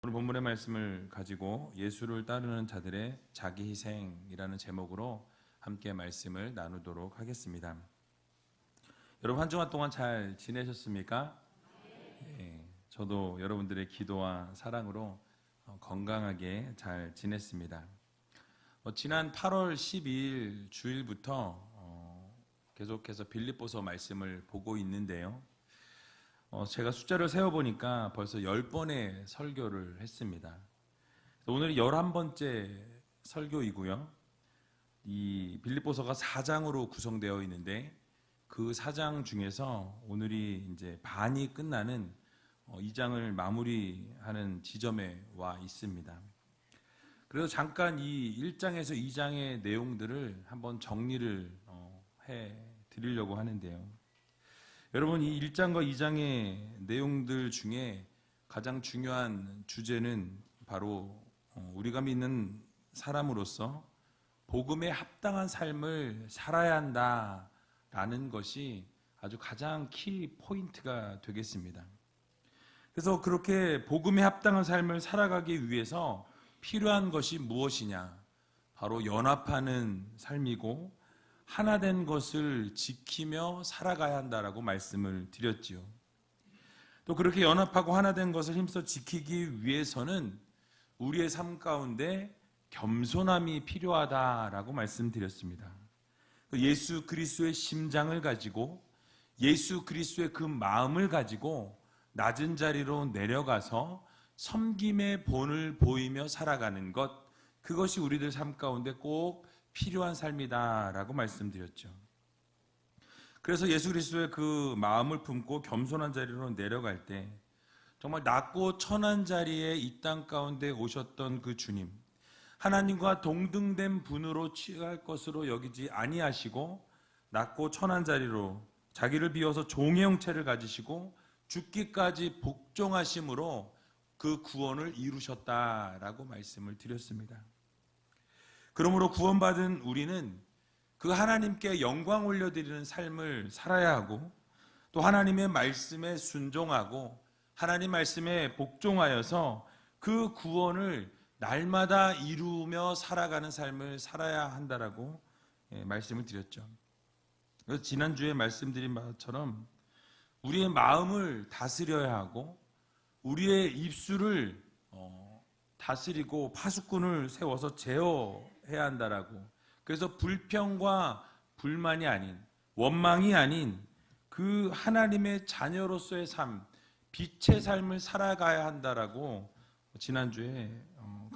오늘 본문의 말씀을 가지고 예수를 따르는 자들의 자기 희생이라는 제목으로 함께 말씀을 나누도록 하겠습니다. 여러분 한 주간 동안 잘 지내셨습니까? 네, 저도 여러분들의 기도와 사랑으로 건강하게 잘 지냈습니다. 지난 8월 12일 주일부터 계속해서 빌립보서 말씀을 보고 있는데요. 제가 숫자를 세어보니까 벌써 10번의 설교를 했습니다. 오늘이 11번째 설교이고요. 이 빌립보서가 4장으로 구성되어 있는데 그 4장 중에서 오늘이 이제 반이 끝나는 2장을 마무리하는 지점에 와 있습니다. 그래서 잠깐 이 1장에서 2장의 내용들을 한번 정리를 해 드리려고 하는데요. 여러분, 이 1장과 2장의 내용들 중에 가장 중요한 주제는 바로 우리가 믿는 사람으로서 복음에 합당한 삶을 살아야 한다라는 것이 아주 가장 키 포인트가 되겠습니다. 그래서 그렇게 복음에 합당한 삶을 살아가기 위해서 필요한 것이 무엇이냐? 바로 연합하는 삶이고 하나된 것을 지키며 살아가야 한다라고 말씀을 드렸지요. 또 그렇게 연합하고 하나된 것을 힘써 지키기 위해서는 우리의 삶 가운데 겸손함이 필요하다라고 말씀드렸습니다. 예수 그리스도의 심장을 가지고 예수 그리스도의 그 마음을 가지고 낮은 자리로 내려가서 섬김의 본을 보이며 살아가는 것, 그것이 우리들 삶 가운데 꼭 필요한 삶이다라고 말씀드렸죠. 그래서 예수 그리스도의 그 마음을 품고 겸손한 자리로 내려갈 때 정말 낮고 천한 자리에 이 땅 가운데 오셨던 그 주님, 하나님과 동등된 분으로 취할 것으로 여기지 아니하시고 낮고 천한 자리로 자기를 비워서 종의 형체를 가지시고 죽기까지 복종하심으로 그 구원을 이루셨다라고 말씀을 드렸습니다. 그러므로 구원받은 우리는 그 하나님께 영광 올려드리는 삶을 살아야 하고 또 하나님의 말씀에 순종하고 하나님 말씀에 복종하여서 그 구원을 날마다 이루며 살아가는 삶을 살아야 한다라고 말씀을 드렸죠. 그래서 지난주에 말씀드린 바처럼 우리의 마음을 다스려야 하고 우리의 입술을 다스리고 파수꾼을 세워서 제어해야 한다라고. 그래서 불평과 불만이 아닌, 원망이 아닌 그 하나님의 자녀로서의 삶, 빛의 삶을 살아가야 한다라고 지난주에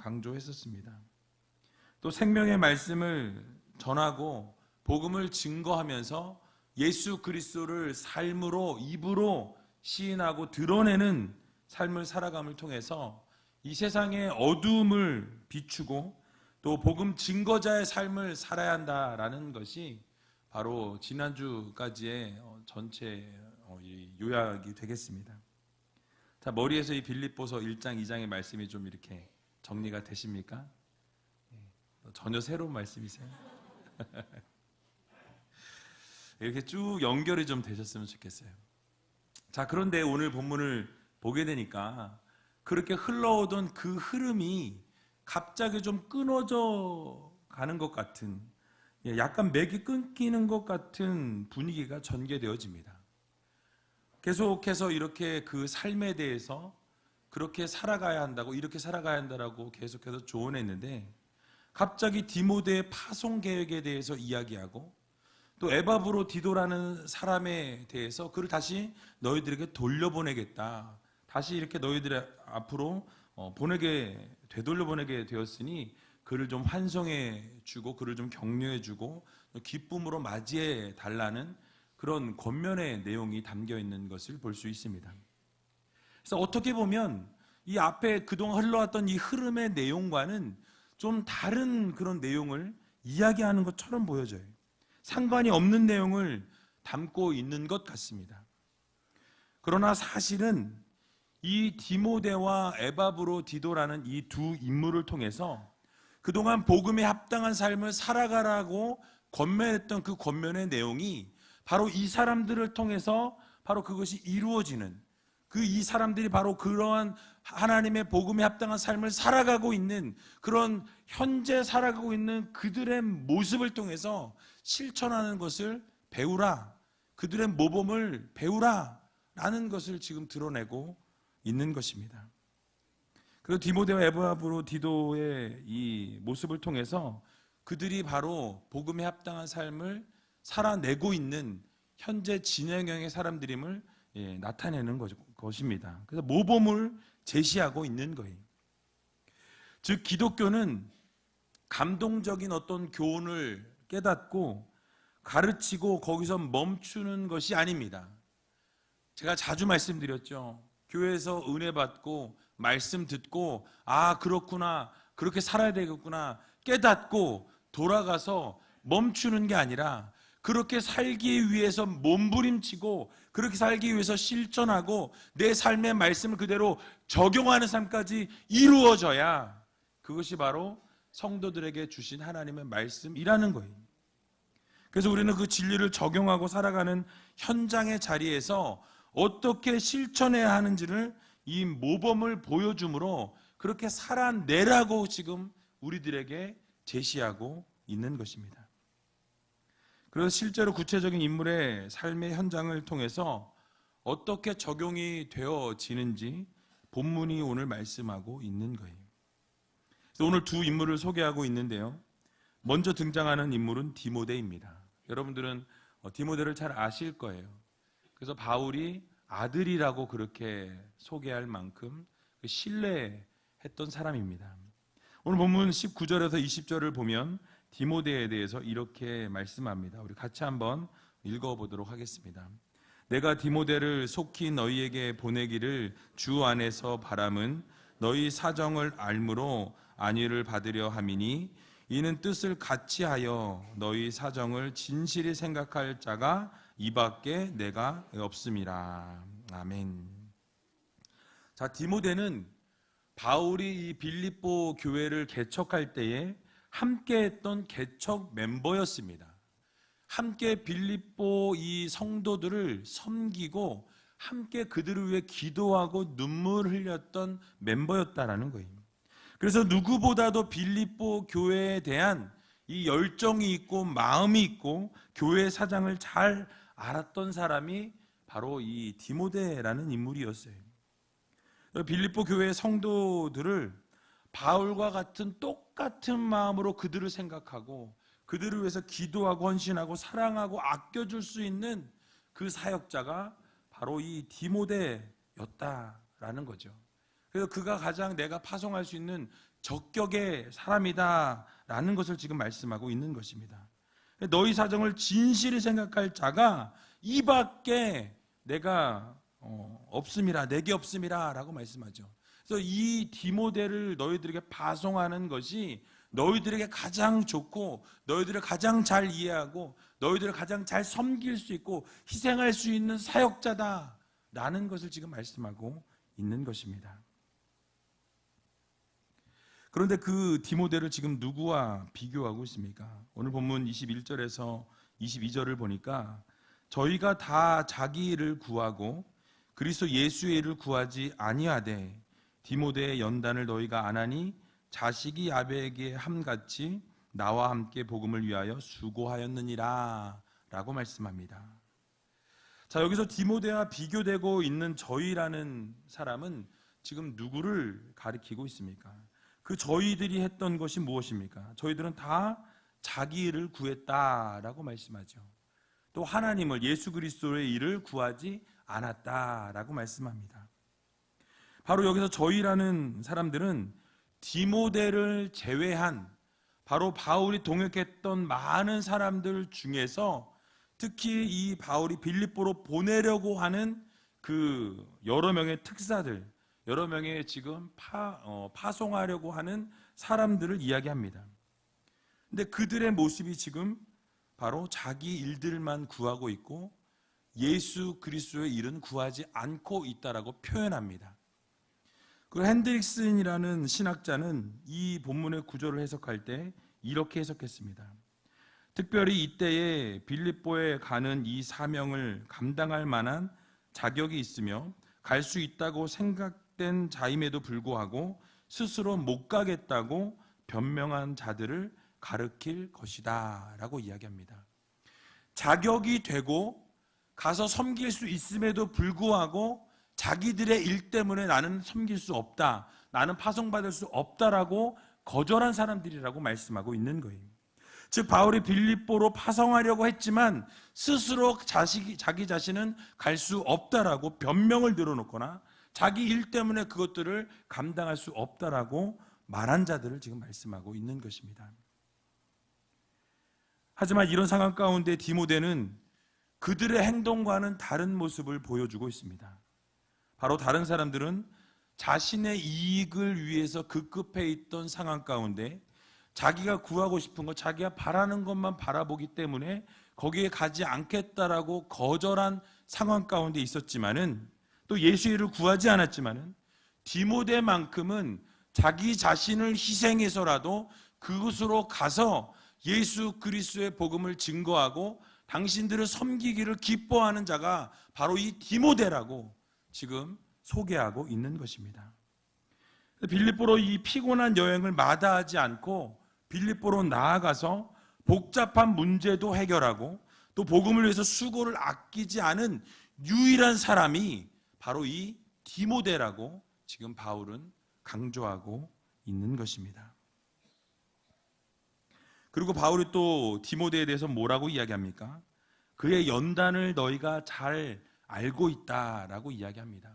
강조했었습니다. 또 생명의 말씀을 전하고 복음을 증거하면서 예수 그리스도를 삶으로, 입으로 시인하고 드러내는 삶을 살아감을 통해서 이 세상의 어두움을 비추고 또 복음 증거자의 삶을 살아야 한다라는 것이 바로 지난주까지의 전체 요약이 되겠습니다. 자, 머리에서 이 빌립보서 1장, 2장의 말씀이 좀 이렇게 정리가 되십니까? 전혀 새로운 말씀이세요? 이렇게 쭉 연결이 좀 되셨으면 좋겠어요. 자, 그런데 오늘 본문을 보게 되니까 그렇게 흘러오던 그 흐름이 갑자기 좀 끊어져 가는 것 같은, 약간 맥이 끊기는 것 같은 분위기가 전개되어집니다. 계속해서 이렇게 그 삶에 대해서 그렇게 살아가야 한다고, 이렇게 살아가야 한다라고 계속해서 조언했는데 갑자기 디모데의 파송 계획에 대해서 이야기하고 또 에바브로 디도라는 사람에 대해서 그를 다시 너희들에게 돌려보내겠다. 다시 이렇게 너희들 앞으로 되돌려 보내게 되었으니 그를 좀 환송해 주고 그를 좀 격려해 주고 기쁨으로 맞이해 달라는 그런 권면의 내용이 담겨 있는 것을 볼 수 있습니다. 그래서 어떻게 보면 이 앞에 그동안 흘러왔던 이 흐름의 내용과는 좀 다른 그런 내용을 이야기하는 것처럼 보여져요. 상관이 없는 내용을 담고 있는 것 같습니다. 그러나 사실은 이 디모데와 에바브로 디도라는 이 두 인물을 통해서 그동안 복음에 합당한 삶을 살아가라고 권면했던 그 권면의 내용이 바로 이 사람들을 통해서 바로 그것이 이루어지는, 이 사람들이 바로 그러한 하나님의 복음에 합당한 삶을 살아가고 있는, 그런 현재 살아가고 있는 그들의 모습을 통해서 실천하는 것을 배우라, 그들의 모범을 배우라 라는 것을 지금 드러내고 있는 것입니다. 그리고 디모데와 에브라브로디도의 이 모습을 통해서 그들이 바로 복음에 합당한 삶을 살아내고 있는 현재 진행형의 사람들임을 나타내는 것입니다. 그래서 모범을 제시하고 있는 거예요. 즉 기독교는 감동적인 어떤 교훈을 깨닫고 가르치고 거기서 멈추는 것이 아닙니다. 제가 자주 말씀드렸죠. 교회에서 은혜 받고 말씀 듣고 그렇구나, 그렇게 살아야 되겠구나 깨닫고 돌아가서 멈추는 게 아니라 그렇게 살기 위해서 몸부림치고 그렇게 살기 위해서 실천하고 내 삶의 말씀을 그대로 적용하는 삶까지 이루어져야 그것이 바로 성도들에게 주신 하나님의 말씀이라는 거예요. 그래서 우리는 그 진리를 적용하고 살아가는 현장의 자리에서 어떻게 실천해야 하는지를 이 모범을 보여줌으로 그렇게 살아내라고 지금 우리들에게 제시하고 있는 것입니다. 그래서 실제로 구체적인 인물의 삶의 현장을 통해서 어떻게 적용이 되어지는지 본문이 오늘 말씀하고 있는 거예요. 그래서 오늘 두 인물을 소개하고 있는데요. 먼저 등장하는 인물은 디모데입니다. 여러분들은 디모데를 잘 아실 거예요. 그래서 바울이 아들이라고 그렇게 소개할 만큼 신뢰했던 사람입니다. 오늘 본문 19절에서 20절을 보면 디모데에 대해서 이렇게 말씀합니다. 우리 같이 한번 읽어보도록 하겠습니다. 내가 디모데를 속히 너희에게 보내기를 주 안에서 바람은 너희 사정을 알므로 안위를 받으려 함이니 이는 뜻을 같이 하여 너희 사정을 진실히 생각할 자가 이밖에 내가 없음이라. 아멘. 자, 디모데는 바울이 이 빌립보 교회를 개척할 때에 함께 했던 개척 멤버였습니다. 함께 빌립보 이 성도들을 섬기고 함께 그들을 위해 기도하고 눈물 흘렸던 멤버였다라는 거예요. 그래서 누구보다도 빌립보 교회에 대한 이 열정이 있고 마음이 있고 교회 사장을 잘 알았던 사람이 바로 이 디모데라는 인물이었어요. 빌립보 교회의 성도들을 바울과 같은 똑같은 마음으로 그들을 생각하고 그들을 위해서 기도하고 헌신하고 사랑하고 아껴줄 수 있는 그 사역자가 바로 이 디모데였다라는 거죠. 그래서 그가 가장 내가 파송할 수 있는 적격의 사람이다라는 것을 지금 말씀하고 있는 것입니다. 너희 사정을 진실히 생각할 자가 이밖에 내가 없음이라, 내게 없음이라 라고 말씀하죠. 그래서 이 디모데를 너희들에게 파송하는 것이 너희들에게 가장 좋고 너희들을 가장 잘 이해하고 너희들을 가장 잘 섬길 수 있고 희생할 수 있는 사역자다라는 것을 지금 말씀하고 있는 것입니다. 그런데 그 디모데를 지금 누구와 비교하고 있습니까? 오늘 본문 21절에서 22절을 보니까 저희가 다 자기 일을 구하고 그리스도 예수의 일을 구하지 아니하되 디모데의 연단을 너희가 안 하니 자식이 아베에게 함같이 나와 함께 복음을 위하여 수고하였느니라 라고 말씀합니다. 자, 여기서 디모데와 비교되고 있는 저희라는 사람은 지금 누구를 가리키고 있습니까? 그 저희들이 했던 것이 무엇입니까? 저희들은 다 자기 일을 구했다라고 말씀하죠. 또 하나님을, 예수 그리스도의 일을 구하지 않았다라고 말씀합니다. 바로 여기서 저희라는 사람들은 디모데를 제외한 바로 바울이 동역했던 많은 사람들 중에서 특히 이 바울이 빌립보로 보내려고 하는 그 여러 명의 특사들, 여러 명의 지금 파송하려고 하는 사람들을 이야기합니다. 근데 그들의 모습이 지금 바로 자기 일들만 구하고 있고 예수 그리스도의 일은 구하지 않고 있다라고 표현합니다. 그 핸드릭슨이라는 신학자는 이 본문의 구절을 해석할 때 이렇게 해석했습니다. 특별히 이때에 빌립보에 가는 이 사명을 감당할 만한 자격이 있으며 갈 수 있다고 생각된 자임에도 불구하고 스스로 못 가겠다고 변명한 자들을 가르칠 것이다 라고 이야기합니다. 자격이 되고 가서 섬길 수 있음에도 불구하고 자기들의 일 때문에 나는 섬길 수 없다, 나는 파송받을 수 없다라고 거절한 사람들이라고 말씀하고 있는 거예요. 즉 바울이 빌립보로 파송하려고 했지만 스스로 자기 자신은 갈 수 없다라고 변명을 늘어놓거나 자기 일 때문에 그것들을 감당할 수 없다라고 말한 자들을 지금 말씀하고 있는 것입니다. 하지만 이런 상황 가운데 디모데는 그들의 행동과는 다른 모습을 보여주고 있습니다. 바로 다른 사람들은 자신의 이익을 위해서 급급해 있던 상황 가운데 자기가 구하고 싶은 것, 자기가 바라는 것만 바라보기 때문에 거기에 가지 않겠다라고 거절한 상황 가운데 있었지만은, 또 예수의 일을 구하지 않았지만은 디모데만큼은 자기 자신을 희생해서라도 그곳으로 가서 예수 그리스도의 복음을 증거하고 당신들을 섬기기를 기뻐하는 자가 바로 이 디모데라고 지금 소개하고 있는 것입니다. 빌립보로 이 피곤한 여행을 마다하지 않고 빌립보로 나아가서 복잡한 문제도 해결하고 또 복음을 위해서 수고를 아끼지 않은 유일한 사람이 바로 이 디모데라고 지금 바울은 강조하고 있는 것입니다. 그리고 바울이 또 디모데에 대해서 뭐라고 이야기합니까? 그의 연단을 너희가 잘 알고 있다라고 이야기합니다.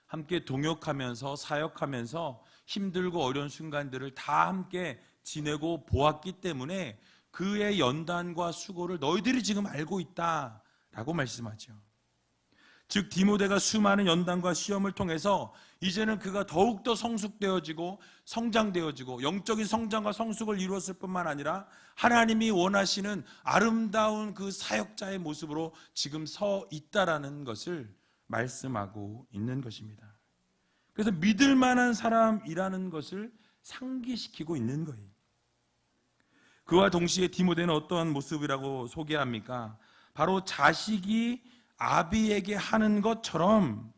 함께 동역하면서 사역하면서 힘들고 어려운 순간들을 다 함께 지내고 보았기 때문에 그의 연단과 수고를 너희들이 지금 알고 있다라고 말씀하죠. 즉 디모데가 수많은 연단과 시험을 통해서 이제는 그가 더욱더 성숙되어지고 성장되어지고 영적인 성장과 성숙을 이루었을 뿐만 아니라 하나님이 원하시는 아름다운 그 사역자의 모습으로 지금 서 있다라는 것을 말씀하고 있는 것입니다. 그래서 믿을 만한 사람이라는 것을 상기시키고 있는 거예요. 그와 동시에 디모데는 어떠한 모습이라고 소개합니까? 바로 자식이 아비에게 하는 것처럼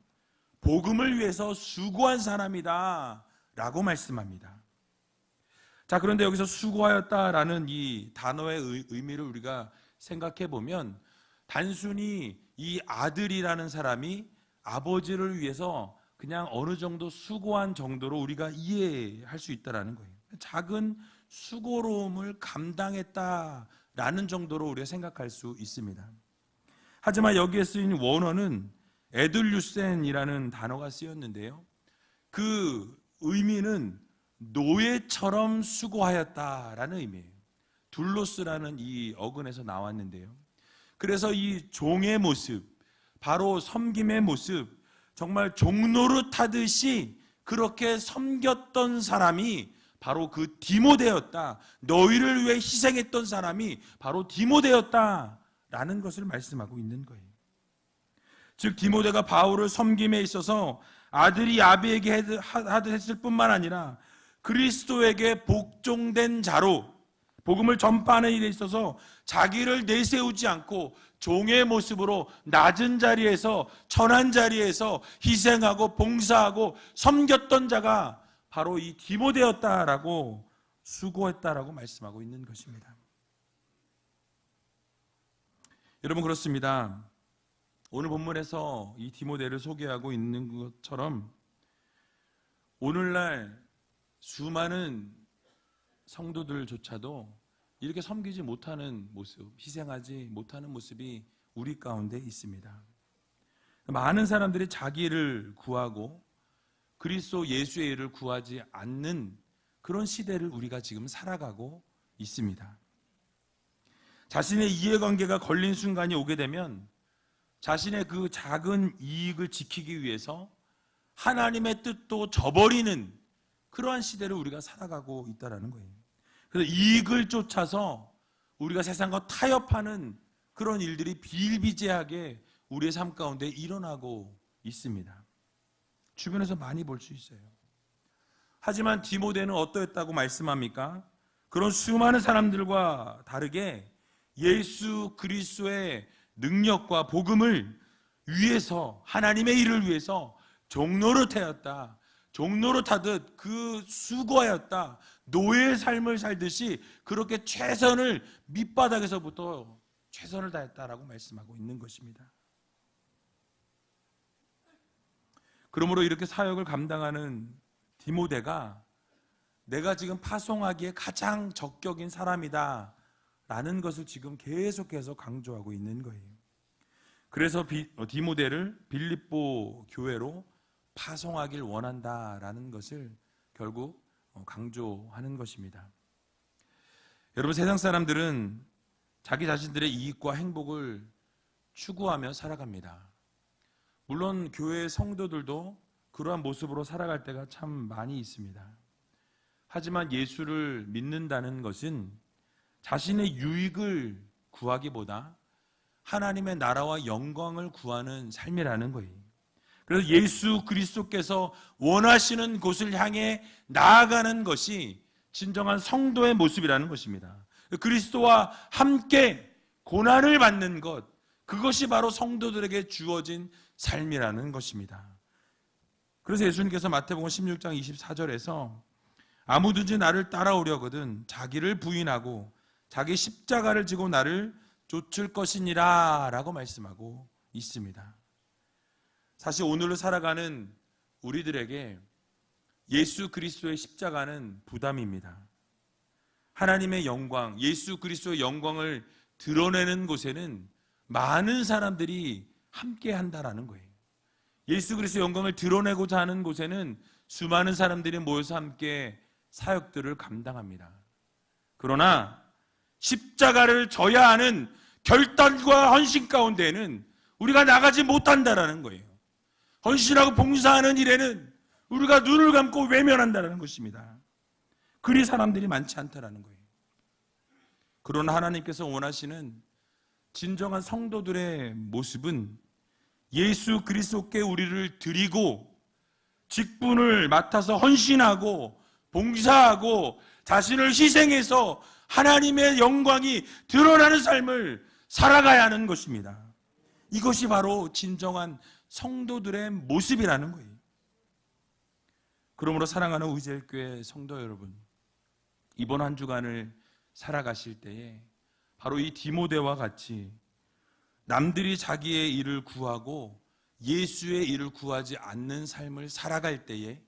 복음을 위해서 수고한 사람이다 라고 말씀합니다. 자, 그런데 여기서 수고하였다라는 이 단어의 의미를 우리가 생각해 보면 단순히 이 아들이라는 사람이 아버지를 위해서 그냥 어느 정도 수고한 정도로 우리가 이해할 수 있다라는 거예요. 작은 수고로움을 감당했다라는 정도로 우리가 생각할 수 있습니다. 하지만 여기에 쓰인 원어는 에들류센이라는 단어가 쓰였는데요. 그 의미는 노예처럼 수고하였다라는 의미예요. 둘로스라는 이 어근에서 나왔는데요. 그래서 이 종의 모습, 바로 섬김의 모습, 정말 종노릇 하듯이 그렇게 섬겼던 사람이 바로 그 디모데였다. 너희를 위해 희생했던 사람이 바로 디모데였다라는 것을 말씀하고 있는 거예요. 즉 디모데가 바울을 섬김에 있어서 아들이 아비에게 하듯 했을 뿐만 아니라 그리스도에게 복종된 자로 복음을 전파하는 일에 있어서 자기를 내세우지 않고 종의 모습으로 낮은 자리에서 천한 자리에서 희생하고 봉사하고 섬겼던 자가 바로 이 디모데였다라고 수고했다라고 말씀하고 있는 것입니다. 여러분 그렇습니다. 오늘 본문에서 이 디모데를 소개하고 있는 것처럼 오늘날 수많은 성도들조차도 이렇게 섬기지 못하는 모습, 희생하지 못하는 모습이 우리 가운데 있습니다. 많은 사람들이 자기를 구하고 그리스도 예수의 일을 구하지 않는 그런 시대를 우리가 지금 살아가고 있습니다. 자신의 이해관계가 걸린 순간이 오게 되면 자신의 그 작은 이익을 지키기 위해서 하나님의 뜻도 저버리는 그러한 시대를 우리가 살아가고 있다는 거예요. 그래서 이익을 쫓아서 우리가 세상과 타협하는 그런 일들이 비일비재하게 우리의 삶 가운데 일어나고 있습니다. 주변에서 많이 볼 수 있어요. 하지만 디모데는 어떠했다고 말씀합니까? 그런 수많은 사람들과 다르게 예수 그리스도의 능력과 복음을 위해서, 하나님의 일을 위해서 종노릇하였다. 종노릇하듯 그 수고하였다. 노예의 삶을 살듯이 그렇게 최선을 밑바닥에서부터 최선을 다했다라고 말씀하고 있는 것입니다. 그러므로 이렇게 사역을 감당하는 디모데가 내가 지금 파송하기에 가장 적격인 사람이다 라는 것을 지금 계속해서 강조하고 있는 거예요. 그래서 디모데를 빌립보 교회로 파송하길 원한다라는 것을 결국 강조하는 것입니다. 여러분, 세상 사람들은 자기 자신들의 이익과 행복을 추구하며 살아갑니다. 물론 교회 성도들도 그러한 모습으로 살아갈 때가 참 많이 있습니다. 하지만 예수를 믿는다는 것은 자신의 유익을 구하기보다 하나님의 나라와 영광을 구하는 삶이라는 거예요. 그래서 예수 그리스도께서 원하시는 곳을 향해 나아가는 것이 진정한 성도의 모습이라는 것입니다. 그리스도와 함께 고난을 받는 것, 그것이 바로 성도들에게 주어진 삶이라는 것입니다. 그래서 예수님께서 마태복음 16장 24절에서 아무든지 나를 따라오려거든 자기를 부인하고 자기 십자가를 지고 나를 쫓을 것이니라 라고 말씀하고 있습니다. 사실 오늘을 살아가는 우리들에게 예수 그리스도의 십자가는 부담입니다. 하나님의 영광, 예수 그리스도의 영광을 드러내는 곳에는 많은 사람들이 함께 한다라는 거예요. 예수 그리스도의 영광을 드러내고자 하는 곳에는 수많은 사람들이 모여서 함께 사역들을 감당합니다. 그러나 십자가를 져야 하는 결단과 헌신 가운데에는 우리가 나가지 못한다라는 거예요. 헌신하고 봉사하는 일에는 우리가 눈을 감고 외면한다라는 것입니다. 그리 사람들이 많지 않다라는 거예요. 그러나 하나님께서 원하시는 진정한 성도들의 모습은 예수 그리스도께 우리를 드리고 직분을 맡아서 헌신하고 봉사하고 자신을 희생해서 하나님의 영광이 드러나는 삶을 살아가야 하는 것입니다. 이것이 바로 진정한 성도들의 모습이라는 거예요. 그러므로 사랑하는 의제일교회 성도 여러분, 이번 한 주간을 살아가실 때에 바로 이 디모데와 같이 남들이 자기의 일을 구하고 예수의 일을 구하지 않는 삶을 살아갈 때에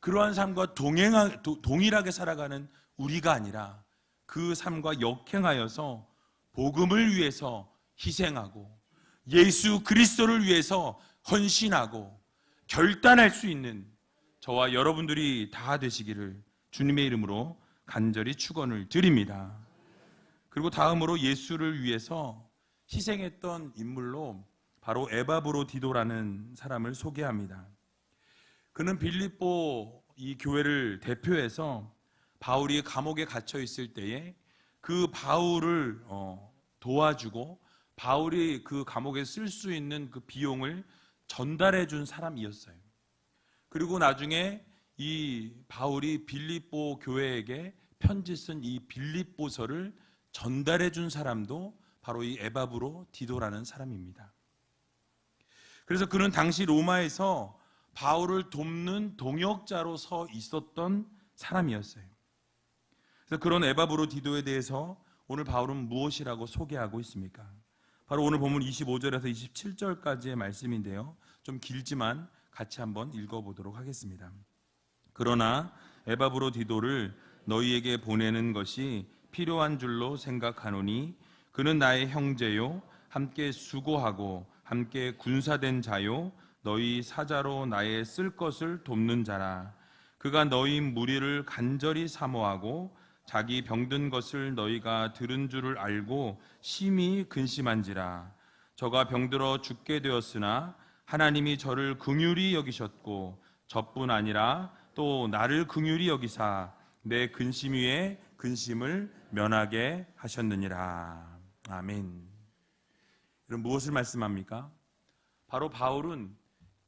그러한 삶과 동일하게 살아가는 우리가 아니라 그 삶과 역행하여서 복음을 위해서 희생하고 예수 그리스도를 위해서 헌신하고 결단할 수 있는 저와 여러분들이 다 되시기를 주님의 이름으로 간절히 축원을 드립니다. 그리고 다음으로 예수를 위해서 희생했던 인물로 바로 에바브로디도라는 사람을 소개합니다. 그는 빌립보 이 교회를 대표해서 바울이 감옥에 갇혀 있을 때에 그 바울을 도와주고 바울이 그 감옥에 쓸 수 있는 그 비용을 전달해 준 사람이었어요. 그리고 나중에 이 바울이 빌립보 교회에게 편지 쓴 이 빌립보서를 전달해 준 사람도 바로 이 에바브로디도라는 사람입니다. 그래서 그는 당시 로마에서 바울을 돕는 동역자로 서 있었던 사람이었어요. 그래서 그런 에바브로디도에 대해서 오늘 바울은 무엇이라고 소개하고 있습니까? 바로 오늘 본문 25절에서 27절까지의 말씀인데요. 좀 길지만 같이 한번 읽어보도록 하겠습니다. 그러나 에바브로디도를 너희에게 보내는 것이 필요한 줄로 생각하노니 그는 나의 형제요 함께 수고하고 함께 군사된 자요 너희 사자로 나의 쓸 것을 돕는 자라. 그가 너희 무리를 간절히 사모하고 자기 병든 것을 너희가 들은 줄을 알고 심히 근심한지라. 저가 병들어 죽게 되었으나 하나님이 저를 긍휼히 여기셨고 저뿐 아니라 또 나를 긍휼히 여기사 내 근심 위에 근심을 면하게 하셨느니라. 아멘. 그럼 무엇을 말씀합니까? 바로 바울은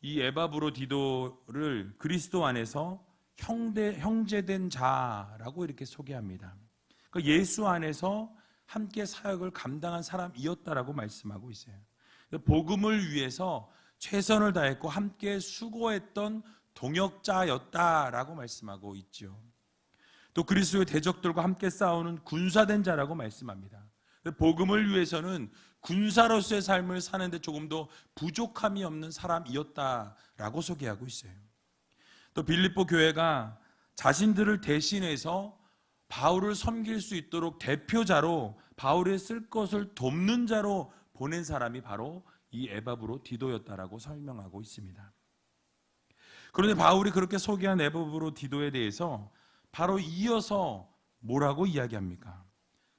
이 에바브로디도를 그리스도 안에서 형제된 자라고 이렇게 소개합니다. 그러니까 예수 안에서 함께 사역을 감당한 사람이었다라고 말씀하고 있어요. 복음을 위해서 최선을 다했고 함께 수고했던 동역자였다라고 말씀하고 있죠. 또 그리스도의 대적들과 함께 싸우는 군사된 자라고 말씀합니다. 복음을 위해서는 군사로서의 삶을 사는데 조금 더 부족함이 없는 사람이었다라고 소개하고 있어요. 또 빌립보 교회가 자신들을 대신해서 바울을 섬길 수 있도록 대표자로 바울의 쓸 것을 돕는 자로 보낸 사람이 바로 이 에바브로디도였다라고 설명하고 있습니다. 그런데 바울이 그렇게 소개한 에바브로디도에 대해서 바로 이어서 뭐라고 이야기합니까?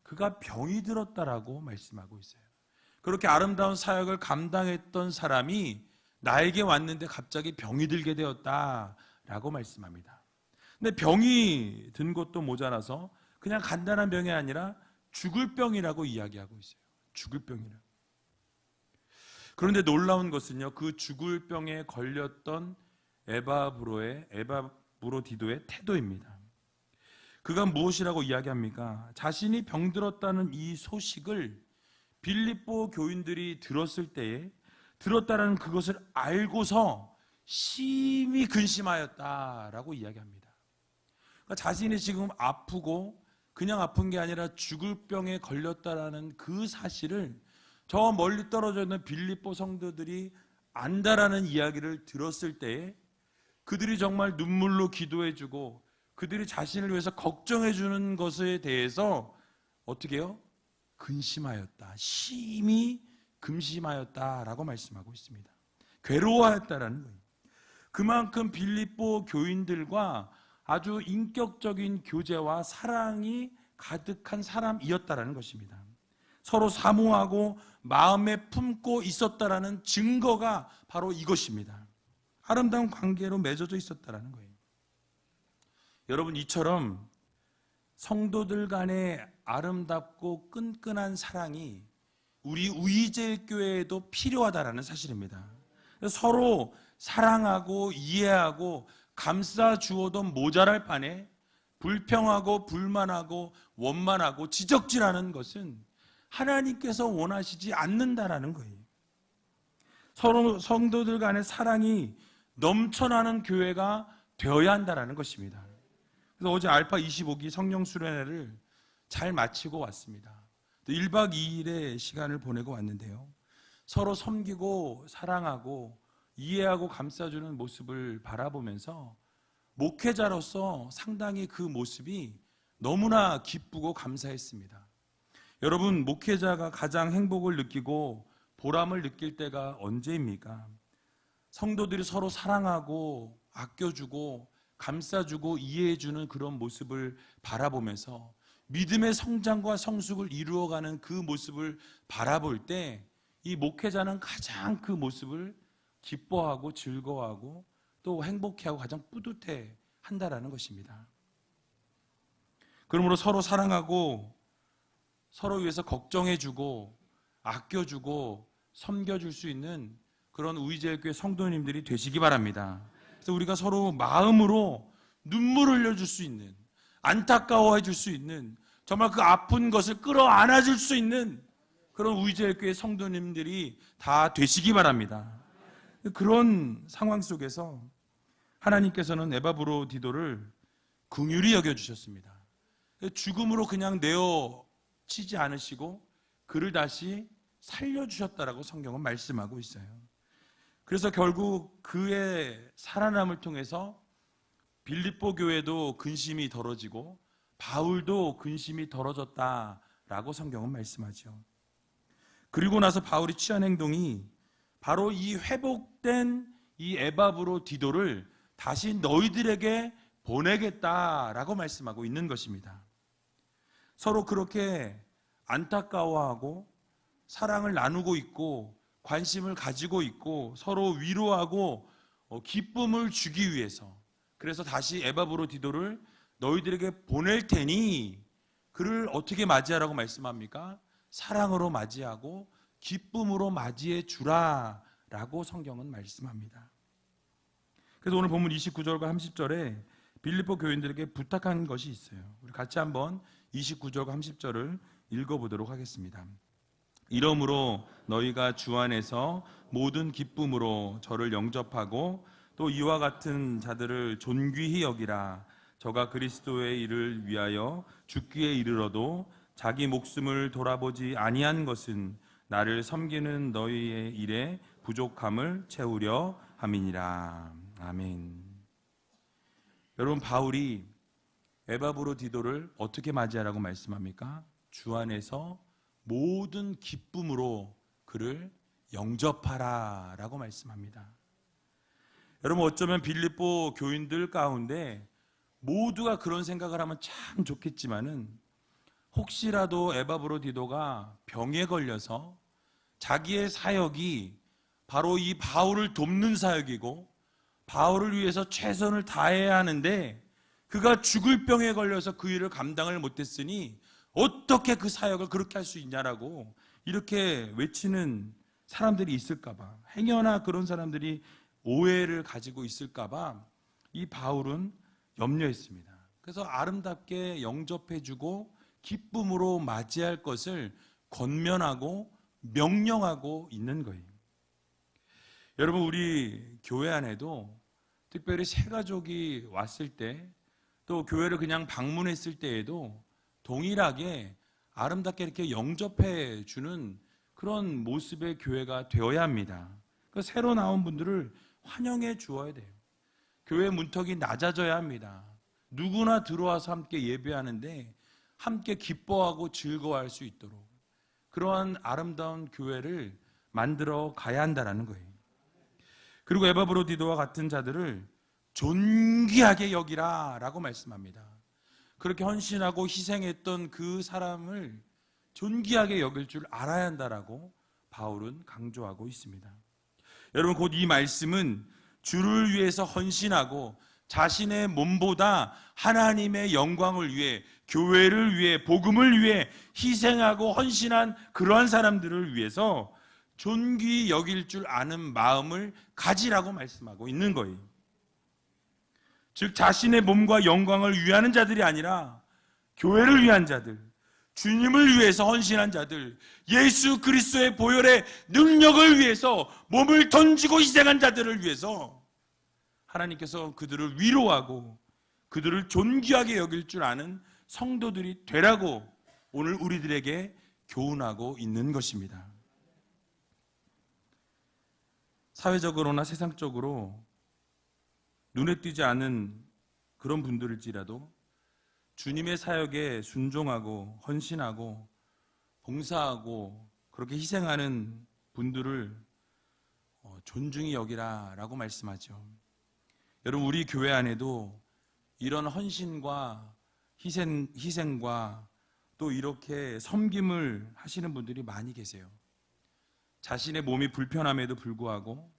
그가 병이 들었다라고 말씀하고 있어요. 그렇게 아름다운 사역을 감당했던 사람이 나에게 왔는데 갑자기 병이 들게 되었다라고 말씀합니다. 근데 병이 든 것도 모자라서 그냥 간단한 병이 아니라 죽을 병이라고 이야기하고 있어요. 죽을 병이라. 그런데 놀라운 것은요, 그 죽을 병에 걸렸던 에바브로디도의 태도입니다. 그가 무엇이라고 이야기합니까? 자신이 병들었다는 이 소식을 빌립보 교인들이 들었을 때에 들었다라는 그것을 알고서 심히 근심하였다라고 이야기합니다. 그러니까 자신이 지금 아프고 그냥 아픈 게 아니라 죽을 병에 걸렸다라는 그 사실을 저 멀리 떨어져 있는 빌립보 성도들이 안다라는 이야기를 들었을 때에 그들이 정말 눈물로 기도해주고 그들이 자신을 위해서 걱정해주는 것에 대해서 어떻게 해요? 근심하였다. 심히 근심하였다라고 말씀하고 있습니다. 괴로워하였다라는 거예요. 그만큼 빌립보 교인들과 아주 인격적인 교제와 사랑이 가득한 사람이었다라는 것입니다. 서로 사모하고 마음에 품고 있었다라는 증거가 바로 이것입니다. 아름다운 관계로 맺어져 있었다라는 거예요. 여러분, 이처럼 성도들 간의 아름답고 끈끈한 사랑이 우리 우이제일교회에도 필요하다라는 사실입니다. 서로 사랑하고 이해하고 감싸 주어도 모자랄 판에 불평하고 불만하고 원만하고 지적질하는 것은 하나님께서 원하시지 않는다라는 거예요. 서로 성도들 간의 사랑이 넘쳐나는 교회가 되어야 한다라는 것입니다. 그래서 어제 알파 25기 성령 수련회를 잘 마치고 왔습니다. 1박 2일의 시간을 보내고 왔는데요. 서로 섬기고 사랑하고 이해하고 감싸주는 모습을 바라보면서 목회자로서 상당히 그 모습이 너무나 기쁘고 감사했습니다. 여러분, 목회자가 가장 행복을 느끼고 보람을 느낄 때가 언제입니까? 성도들이 서로 사랑하고 아껴주고 감싸주고 이해해주는 그런 모습을 바라보면서 믿음의 성장과 성숙을 이루어가는 그 모습을 바라볼 때 이 목회자는 가장 그 모습을 기뻐하고 즐거워하고 또 행복해하고 가장 뿌듯해 한다라는 것입니다. 그러므로 서로 사랑하고 서로 위해서 걱정해주고 아껴주고 섬겨줄 수 있는 그런 우이제일교회 성도님들이 되시기 바랍니다. 그래서 우리가 서로 마음으로 눈물 흘려줄 수 있는, 안타까워해 줄 수 있는, 정말 그 아픈 것을 끌어안아 줄 수 있는 그런 우이제일교회 성도님들이 다 되시기 바랍니다. 그런 상황 속에서 하나님께서는 에바브로디도를 긍휼히 여겨주셨습니다. 죽음으로 그냥 내어치지 않으시고 그를 다시 살려주셨다라고 성경은 말씀하고 있어요. 그래서 결국 그의 살아남을 통해서 빌립보 교회도 근심이 덜어지고 바울도 근심이 덜어졌다라고 성경은 말씀하죠. 그리고 나서 바울이 취한 행동이 바로 이 회복된 이 에바브로디도를 다시 너희들에게 보내겠다라고 말씀하고 있는 것입니다. 서로 그렇게 안타까워하고 사랑을 나누고 있고 관심을 가지고 있고 서로 위로하고 기쁨을 주기 위해서, 그래서 다시 에바브로디도를 너희들에게 보낼 테니 그를 어떻게 맞이하라고 말씀합니까? 사랑으로 맞이하고 기쁨으로 맞이해 주라라고 성경은 말씀합니다. 그래서 오늘 본문 29절과 30절에 빌립보 교인들에게 부탁한 것이 있어요. 우리 같이 한번 29절과 30절을 읽어보도록 하겠습니다. 이러므로 너희가 주 안에서 모든 기쁨으로 저를 영접하고 또 이와 같은 자들을 존귀히 여기라. 저가 그리스도의 일을 위하여 죽기에 이르러도 자기 목숨을 돌아보지 아니한 것은 나를 섬기는 너희의 일에 부족함을 채우려 함이니라. 아멘. 여러분, 바울이 에바브로디도를 어떻게 맞이하라고 말씀합니까? 주 안에서 모든 기쁨으로 그를 영접하라 라고 말씀합니다. 여러분, 어쩌면 빌립보 교인들 가운데 모두가 그런 생각을 하면 참 좋겠지만은 혹시라도 에바브로디도가 병에 걸려서 자기의 사역이 바로 이 바울을 돕는 사역이고 바울을 위해서 최선을 다해야 하는데 그가 죽을 병에 걸려서 그 일을 감당을 못했으니 어떻게 그 사역을 그렇게 할 수 있냐라고 이렇게 외치는 사람들이 있을까봐, 행여나 그런 사람들이 오해를 가지고 있을까봐 이 바울은 염려했습니다. 그래서 아름답게 영접해주고 기쁨으로 맞이할 것을 권면하고 명령하고 있는 거예요. 여러분, 우리 교회 안에도 특별히 새 가족이 왔을 때 또 교회를 그냥 방문했을 때에도 동일하게 아름답게 이렇게 영접해 주는 그런 모습의 교회가 되어야 합니다. 그래서 새로 나온 분들을 환영해 주어야 돼요. 교회 문턱이 낮아져야 합니다. 누구나 들어와서 함께 예배하는데 함께 기뻐하고 즐거워할 수 있도록 그러한 아름다운 교회를 만들어 가야 한다는 거예요. 그리고 에바브로디도와 같은 자들을 존귀하게 여기라 라고 말씀합니다. 그렇게 헌신하고 희생했던 그 사람을 존귀하게 여길 줄 알아야 한다라고 바울은 강조하고 있습니다. 여러분, 곧 이 말씀은 주를 위해서 헌신하고 자신의 몸보다 하나님의 영광을 위해, 교회를 위해, 복음을 위해 희생하고 헌신한 그러한 사람들을 위해서 존귀히 여길 줄 아는 마음을 가지라고 말씀하고 있는 거예요. 즉 자신의 몸과 영광을 위하는 자들이 아니라 교회를 위한 자들, 주님을 위해서 헌신한 자들, 예수 그리스도의 보혈의 능력을 위해서 몸을 던지고 희생한 자들을 위해서 하나님께서 그들을 위로하고 그들을 존귀하게 여길 줄 아는 성도들이 되라고 오늘 우리들에게 교훈하고 있는 것입니다. 사회적으로나 세상적으로 눈에 띄지 않은 그런 분들일지라도 주님의 사역에 순종하고 헌신하고 봉사하고 그렇게 희생하는 분들을 존중히 여기라 라고 말씀하죠. 여러분, 우리 교회 안에도 이런 헌신과 희생과 또 이렇게 섬김을 하시는 분들이 많이 계세요. 자신의 몸이 불편함에도 불구하고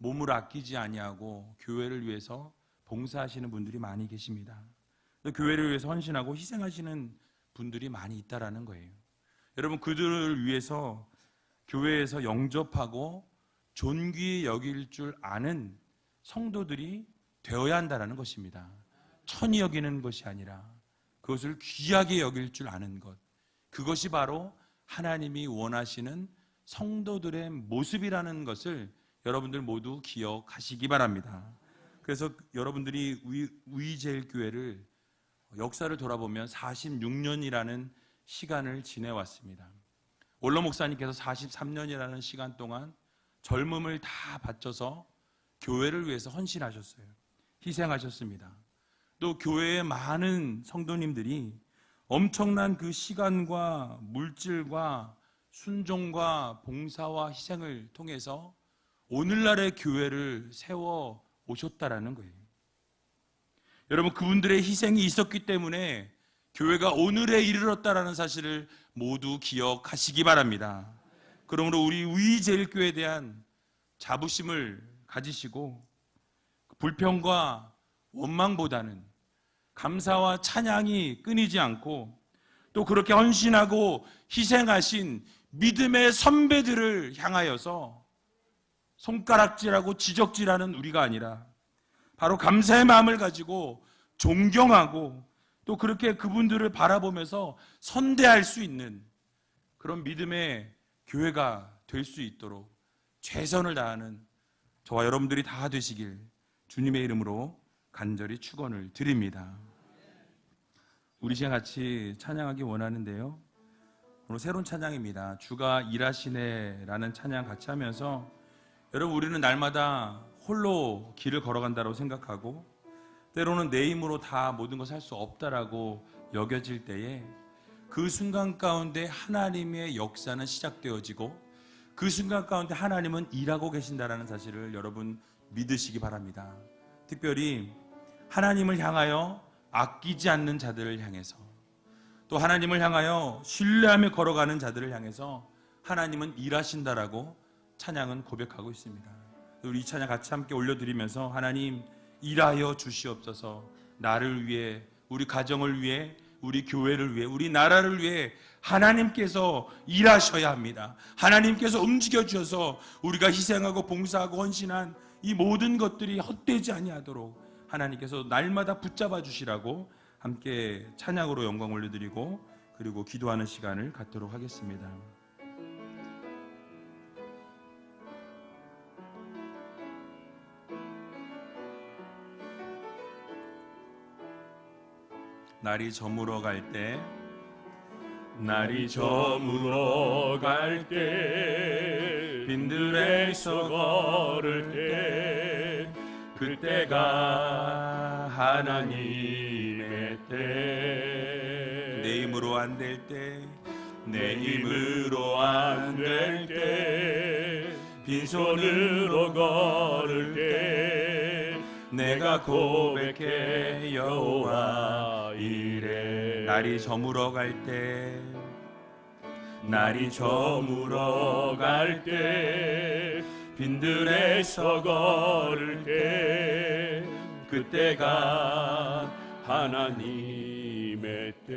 몸을 아끼지 아니하고 교회를 위해서 봉사하시는 분들이 많이 계십니다. 또 교회를 위해서 헌신하고 희생하시는 분들이 많이 있다라는 거예요. 여러분, 그들을 위해서 교회에서 영접하고 존귀히 여길 줄 아는 성도들이 되어야 한다는 것입니다. 천히 여기는 것이 아니라 그것을 귀하게 여길 줄 아는 것, 그것이 바로 하나님이 원하시는 성도들의 모습이라는 것을 여러분들 모두 기억하시기 바랍니다. 그래서 여러분들이 우이제일교회를 역사를 돌아보면 46년이라는 시간을 지내왔습니다. 올로 목사님께서 43년이라는 시간 동안 젊음을 다 바쳐서 교회를 위해서 헌신하셨어요. 희생하셨습니다. 또 교회의 많은 성도님들이 엄청난 그 시간과 물질과 순종과 봉사와 희생을 통해서 오늘날의 교회를 세워 오셨다라는 거예요. 여러분, 그분들의 희생이 있었기 때문에 교회가 오늘에 이르렀다라는 사실을 모두 기억하시기 바랍니다. 그러므로 우리 우이제일교회에 대한 자부심을 가지시고 불평과 원망보다는 감사와 찬양이 끊이지 않고 또 그렇게 헌신하고 희생하신 믿음의 선배들을 향하여서 손가락질하고 지적질하는 우리가 아니라 바로 감사의 마음을 가지고 존경하고 또 그렇게 그분들을 바라보면서 선대할 수 있는 그런 믿음의 교회가 될 수 있도록 최선을 다하는 저와 여러분들이 다 되시길 주님의 이름으로 간절히 축원을 드립니다. 우리 시간 같이 찬양하기 원하는데요, 오늘 새로운 찬양입니다. 주가 일하시네 라는 찬양 같이 하면서, 여러분, 우리는 날마다 홀로 길을 걸어간다고 생각하고 때로는 내 힘으로 다 모든 것을 할 수 없다라고 여겨질 때에 그 순간 가운데 하나님의 역사는 시작되어지고 그 순간 가운데 하나님은 일하고 계신다라는 사실을 여러분 믿으시기 바랍니다. 특별히 하나님을 향하여 아끼지 않는 자들을 향해서, 또 하나님을 향하여 신뢰하며 걸어가는 자들을 향해서 하나님은 일하신다라고 찬양은 고백하고 있습니다. 우리 이 찬양 같이 함께 올려드리면서, 하나님 일하여 주시옵소서. 나를 위해, 우리 가정을 위해, 우리 교회를 위해, 우리 나라를 위해 하나님께서 일하셔야 합니다. 하나님께서 움직여 주셔서 우리가 희생하고 봉사하고 헌신한 이 모든 것들이 헛되지 아니하도록 하나님께서 날마다 붙잡아 주시라고 함께 찬양으로 영광 올려드리고 그리고 기도하는 시간을 갖도록 하겠습니다. 날이 저물어 갈 때, 날이 저물어 갈 때, 빈들에서 걸을 때, 그때가 하나님의 때. 내 힘으로 안 될 때, 내 힘으로 안 될 때, 빈손으로 걸을 때, 내가 고백해 여호와 이래. 날이 저물어 갈 때, 날이 저물어 갈 때, 빈들에서 걸을 때, 그때가 하나님의 때.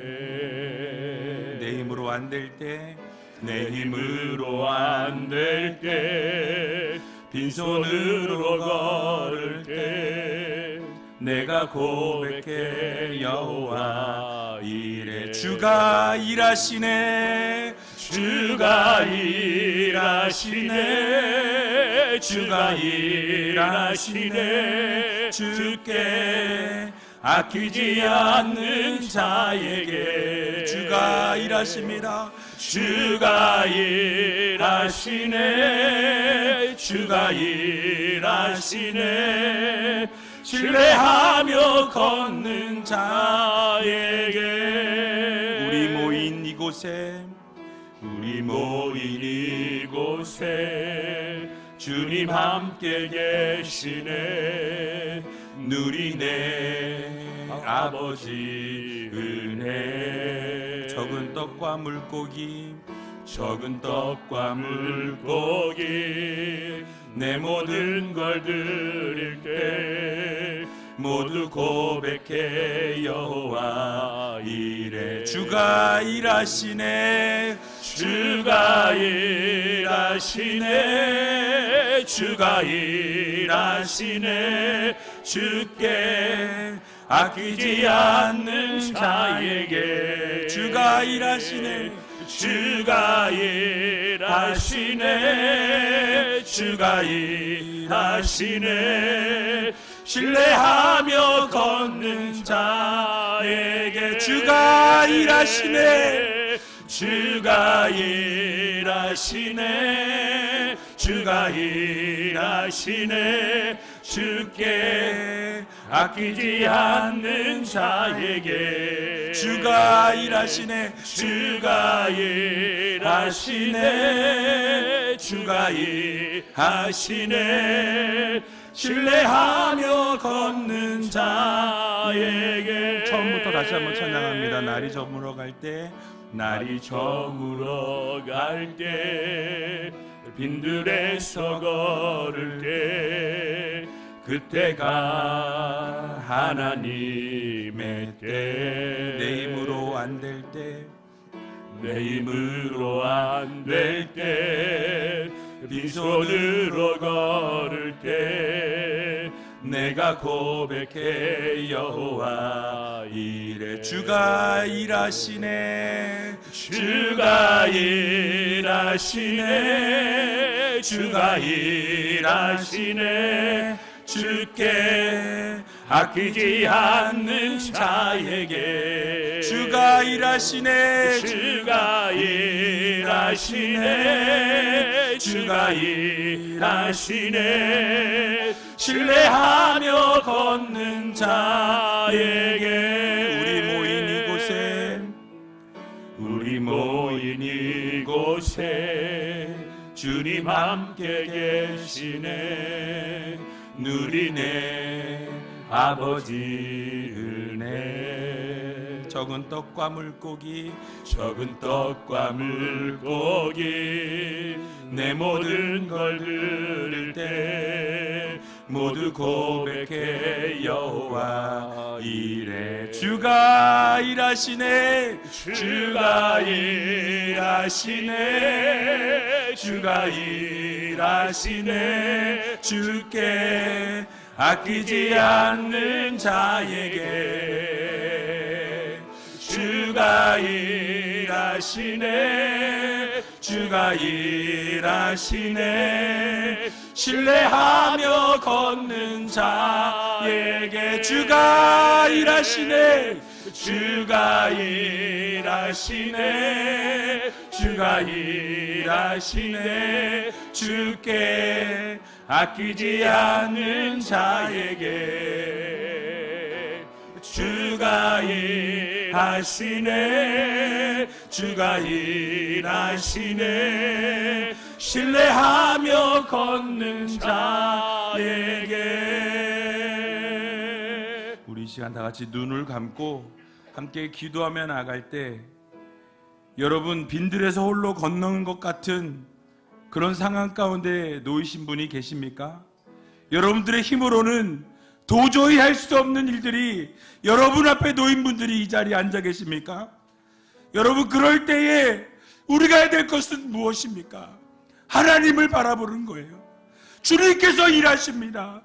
내 힘으로 안 될 때, 내 힘으로 안 될 때, 빈손으로 걸을 때, 내가 고백해 여호와 이래. 주가 일하시네, 주가 일하시네, 주가 일하시네. 주께 아끼지 않는 자에게 주가 일하십니다. 주가 일하시네, 주가 일하시네. 신뢰하며 걷는 자에게. 우리 모인 이곳에, 우리 모인 이곳에 주님 함께 계시네. 누리네 아버지 은혜. 적은 떡과 물고기, 적은 떡과 물고기, 내 모든 걸 드릴 때 모두 고백해 여호와 이래. 주가 일하시네, 주가 일하시네, 주가 일하시네. 주께 아끼지 않는 자에게 주가 일하시네, 주가 일하시네, 주가 일하시네. 신뢰하며 걷는 자에게 주가 일하시네, 주가 일하시네, 주가 일하시네. 주께 아끼지 않는 자에게 주가 일하시네, 주가 일하시네, 주가 일하시네. 신뢰하며 걷는 자에게. 처음부터 다시 한번 찬양합니다. 날이 저물어 갈 때, 날이 저물어 갈 때, 빈들에서 걸을 때, 그때가 하나님의 때. 내 힘으로 안 될 때, 내 힘으로 안 될 때, 빈손으로 걸을 때, 내가 고백해 여호와 이래. 주가 일하시네. 주가 일하시네. 주가 일하시네. 주께 아끼지 않는 자에게 주가 일하시네. 주가 일하시네. 주가 일하시네. 신뢰하며 걷는 자에게 우리 모인 이곳에 주님 함께 계시네. 누리네 아버지 은혜. 적은 떡과 물고기 적은 떡과 물고기 내 모든 걸 드릴 때 모두 고백해 여호와 이래. 주가 일하시네. 주가 일하시네. 주가 일하시네. 주께 아끼지 않는 자에게 주가 일하시네. 주가 일하시네. 신뢰하며 걷는 자에게 주가 일하시네. 주가 일하시네. 주가 일하시네. 주께 아끼지 않는 자에게 주가 일하시네. 주가 일하시네. 신뢰하며 걷는 자에게. 우리 이 시간 다 같이 눈을 감고 함께 기도하며 나아갈 때 여러분 빈들에서 홀로 건너는 것 같은 그런 상황 가운데 놓이신 분이 계십니까? 여러분들의 힘으로는 도저히 할 수 없는 일들이 여러분 앞에 놓인 분들이 이 자리에 앉아 계십니까? 여러분 그럴 때에 우리가 해야 될 것은 무엇입니까? 하나님을 바라보는 거예요. 주님께서 일하십니다.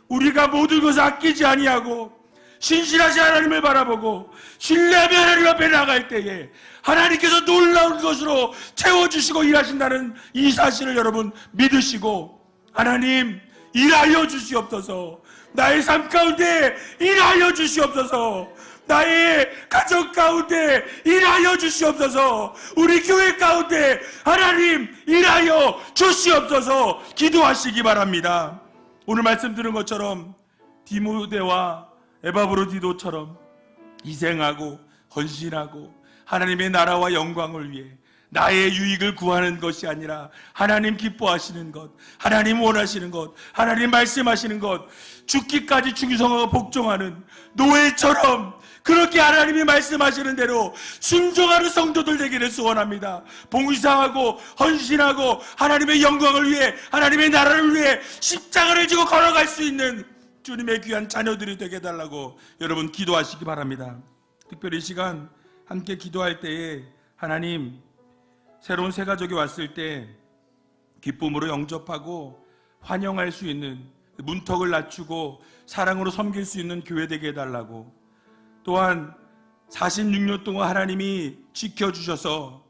우리가 모든 것을 아끼지 아니하고 신실하신 하나님을 바라보고 신뢰하며 하나님 앞에 나갈 때에 하나님께서 놀라운 것으로 채워주시고 일하신다는 이 사실을 여러분 믿으시고 하나님 일하여 주시옵소서. 나의 삶 가운데 일하여 주시옵소서. 나의 가정 가운데 일하여 주시옵소서. 우리 교회 가운데 하나님 일하여 주시옵소서. 기도하시기 바랍니다. 오늘 말씀 들은 것처럼 디모데와 에바브로디도처럼 희생하고 헌신하고 하나님의 나라와 영광을 위해 나의 유익을 구하는 것이 아니라 하나님 기뻐하시는 것, 하나님 원하시는 것, 하나님 말씀하시는 것, 죽기까지 충성하고 복종하는 노예처럼 그렇게 하나님이 말씀하시는 대로 순종하는 성도들 되기를 소원합니다. 봉사하고 헌신하고 하나님의 영광을 위해 하나님의 나라를 위해 십자가를 지고 걸어갈 수 있는 주님의 귀한 자녀들이 되게 해달라고 여러분 기도하시기 바랍니다. 특별히 이 시간 함께 기도할 때에 하나님 새로운 새 가족이 왔을 때 기쁨으로 영접하고 환영할 수 있는 문턱을 낮추고 사랑으로 섬길 수 있는 교회 되게 해달라고, 또한 46년 동안 하나님이 지켜주셔서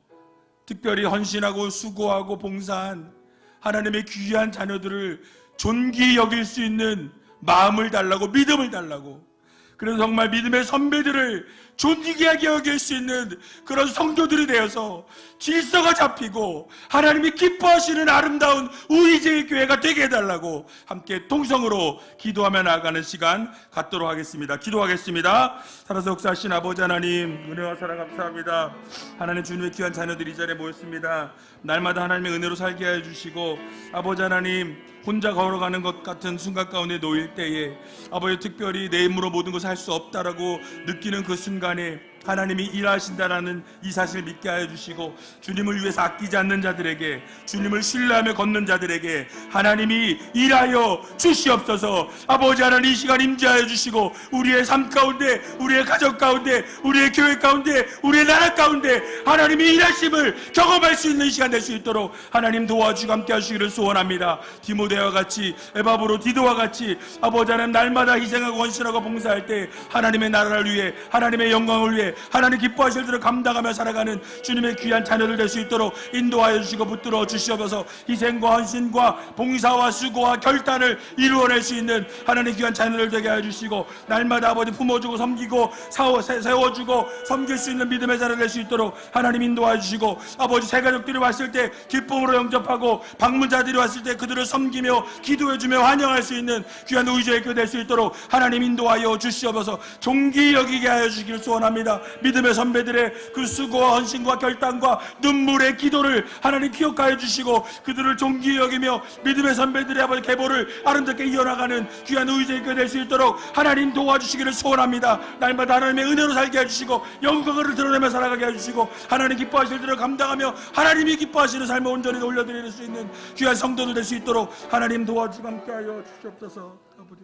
특별히 헌신하고 수고하고 봉사한 하나님의 귀한 자녀들을 존귀히 여길 수 있는 마음을 달라고, 믿음을 달라고, 그래서 정말 믿음의 선배들을 존귀하게 여길 수 있는 그런 성도들이 되어서 질서가 잡히고 하나님이 기뻐하시는 아름다운 우리제의 교회가 되게 해달라고 함께 통성으로 기도하며 나아가는 시간 갖도록 하겠습니다. 기도하겠습니다. 살아서 역사하신 아버지 하나님, 은혜와 사랑 감사합니다. 하나님 주님의 귀한 자녀들이 이 자리에 모였습니다. 날마다 하나님의 은혜로 살게 해주시고 아버지 하나님 혼자 걸어가는 것 같은 순간 가운데 놓일 때에 아버지 특별히 내 힘으로 모든 것을 할 수 없다라고 느끼는 그 순간에 하나님이 일하신다라는 이 사실을 믿게 하여 주시고, 주님을 위해서 아끼지 않는 자들에게, 주님을 신뢰하며 걷는 자들에게 하나님이 일하여 주시옵소서. 아버지 하나님, 이 시간 임재하여 주시고, 우리의 삶 가운데, 우리의 가족 가운데, 우리의 교회 가운데, 우리의 나라 가운데 하나님이 일하심을 경험할 수 있는 시간 될 수 있도록 하나님 도와주고 함께 하시기를 소원합니다. 디모데와 같이, 에바브로 디도와 같이 아버지 하나님, 날마다 희생하고 헌신하고 봉사할 때 하나님의 나라를 위해, 하나님의 영광을 위해, 하나님 기뻐하실 대로 감당하며 살아가는 주님의 귀한 자녀들 될 수 있도록 인도하여 주시고 붙들어 주시옵소서. 희생과 헌신과 봉사와 수고와 결단을 이루어낼 수 있는 하나님 귀한 자녀들 되게 하여 주시고, 날마다 아버지 품어주고 섬기고 세워주고 섬길 수 있는 믿음의 자녀 될 수 있도록 하나님 인도하여 주시고, 아버지 새 가족들이 왔을 때 기쁨으로 영접하고, 방문자들이 왔을 때 그들을 섬기며 기도해주며 환영할 수 있는 귀한 의지의 교회 될 수 있도록 하나님 인도하여 주시옵소서. 존귀 여기게 하여 주시길 소원합니다. 믿음의 선배들의 그 수고와 헌신과 결단과 눈물의 기도를 하나님 기억하여 주시고, 그들을 존귀 여기며 믿음의 선배들의 아버지 계보를 아름답게 이어나가는 귀한 의지의 교회 될 수 있도록 하나님 도와주시기를 소원합니다. 날마다 하나님의 은혜로 살게 해주시고, 영광을 드러내며 살아가게 해주시고, 하나님 기뻐하실 대로 감당하며 하나님이 기뻐하시는 삶을 온전히 올려드릴 수 있는 귀한 성도들 될 수 있도록 하나님 도와주시고 함께하여 주시옵소서. 아버지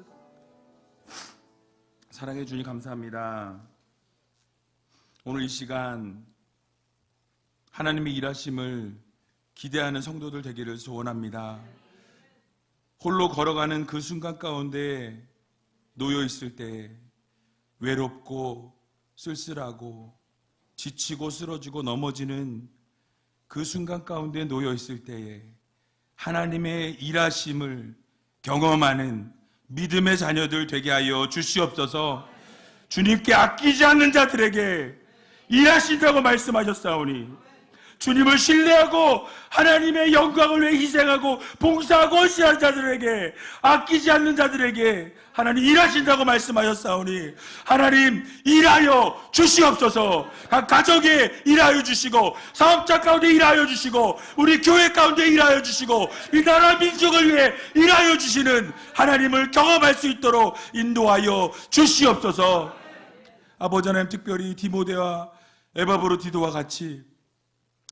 사랑해 주님 감사합니다. 오늘 이 시간 하나님의 일하심을 기대하는 성도들 되기를 소원합니다. 홀로 걸어가는 그 순간 가운데 놓여 있을 때, 외롭고 쓸쓸하고 지치고 쓰러지고 넘어지는 그 순간 가운데 놓여 있을 때에 하나님의 일하심을 경험하는 믿음의 자녀들 되게 하여 주시옵소서. 주님께 아끼지 않는 자들에게 일하신다고 말씀하셨사오니, 주님을 신뢰하고 하나님의 영광을 위해 희생하고 봉사하고 헌신하는 자들에게, 아끼지 않는 자들에게 하나님 일하신다고 말씀하셨사오니, 하나님 일하여 주시옵소서. 각 가정에 일하여 주시고, 사업자 가운데 일하여 주시고, 우리 교회 가운데 일하여 주시고, 이 나라 민족을 위해 일하여 주시는 하나님을 경험할 수 있도록 인도하여 주시옵소서. 아버지 하나님, 특별히 디모데와 에바브로 디도와 같이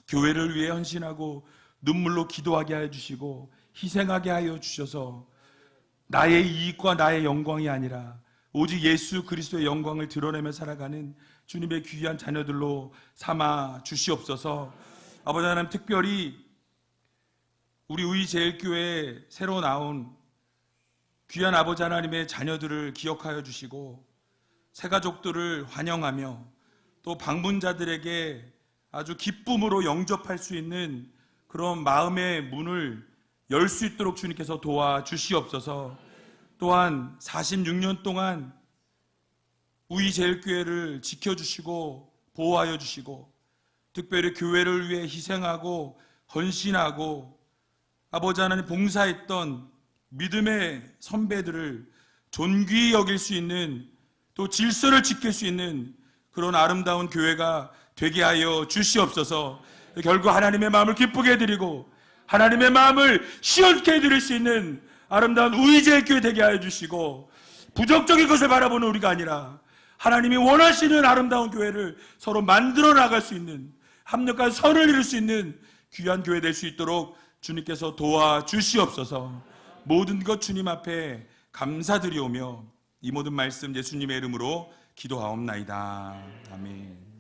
교회를 위해 헌신하고 눈물로 기도하게 하여 주시고 희생하게 하여 주셔서, 나의 이익과 나의 영광이 아니라 오직 예수 그리스도의 영광을 드러내며 살아가는 주님의 귀한 자녀들로 삼아 주시옵소서. 아버지 하나님, 특별히 우리 우이제일교회에 새로 나온 귀한 아버지 하나님의 자녀들을 기억하여 주시고, 새가족들을 환영하며 또 방문자들에게 아주 기쁨으로 영접할 수 있는 그런 마음의 문을 열 수 있도록 주님께서 도와주시옵소서. 또한 46년 동안 우이제일교회를 지켜주시고 보호하여 주시고, 특별히 교회를 위해 희생하고 헌신하고 아버지 하나님 봉사했던 믿음의 선배들을 존귀히 여길 수 있는, 또 질서를 지킬 수 있는 그런 아름다운 교회가 되게 하여 주시옵소서. 결국 하나님의 마음을 기쁘게 해드리고 하나님의 마음을 시원케 해드릴 수 있는 아름다운 우이제일 교회 되게 하여 주시고, 부정적인 것을 바라보는 우리가 아니라 하나님이 원하시는 아름다운 교회를 서로 만들어 나갈 수 있는, 합력한 선을 이룰 수 있는 귀한 교회 될 수 있도록 주님께서 도와주시옵소서. 모든 것 주님 앞에 감사드리오며 이 모든 말씀 예수님의 이름으로 기도하옵나이다. 아멘.